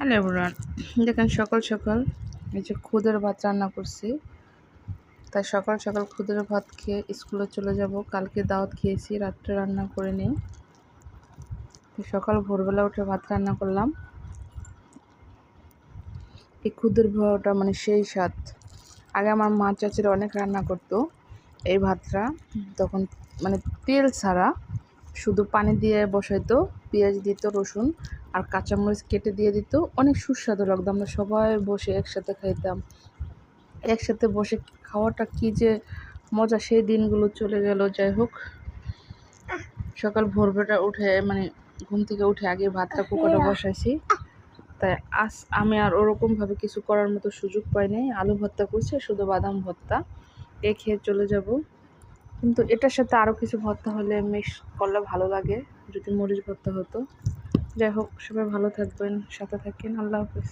Hello everyone, দেখেন সকাল সকাল এই যে খুদের ভাত রান্না করছি। তাই সকাল সকাল খুদের ভাত খেয়ে স্কুলে চলে যাব। কালকে দাওয়াত খেয়েছি, রাত্রে রান্না করে নিই। সকাল ভোরবেলা উঠে ভাত রান্না করলাম। এই খুদের ভাতটা মানে সেই স্বাদ। আগে আমার মা চাচিরা অনেক রান্না করতো এই ভাতটা, তখন মানে তেল ছাড়া শুধু পানি দিয়ে বসাইতো, পেঁয়াজ দিত, রসুন আর কাঁচামরিচ কেটে দিয়ে দিত। অনেক সুস্বাদু লাগতো। আমরা সবাই বসে একসাথে খাইতাম। একসাথে বসে খাওয়াটা কি যে মজা, সেই দিনগুলো চলে গেল। যাই হোক, সকাল ভোরবেলা উঠে মানে ঘুম থেকে উঠে আগে ভাতটা কুকারে বসাইছি। তাই আজ আমি আর ওরকমভাবে কিছু করার মতো সুযোগ পাই নাই। আলু ভর্তা করছি, শুধু বাদাম ভর্তা, এ খেয়ে চলে যাব। কিন্তু এটার সাথে আরও কিছু ভর্তা হলে মিক্স করলে ভালো লাগে, যদি মরিচ ভর্তা হতো। যাই হোক, সবাই ভালো থাকবেন, সাথে থাকেন। আল্লাহ হাফেজ।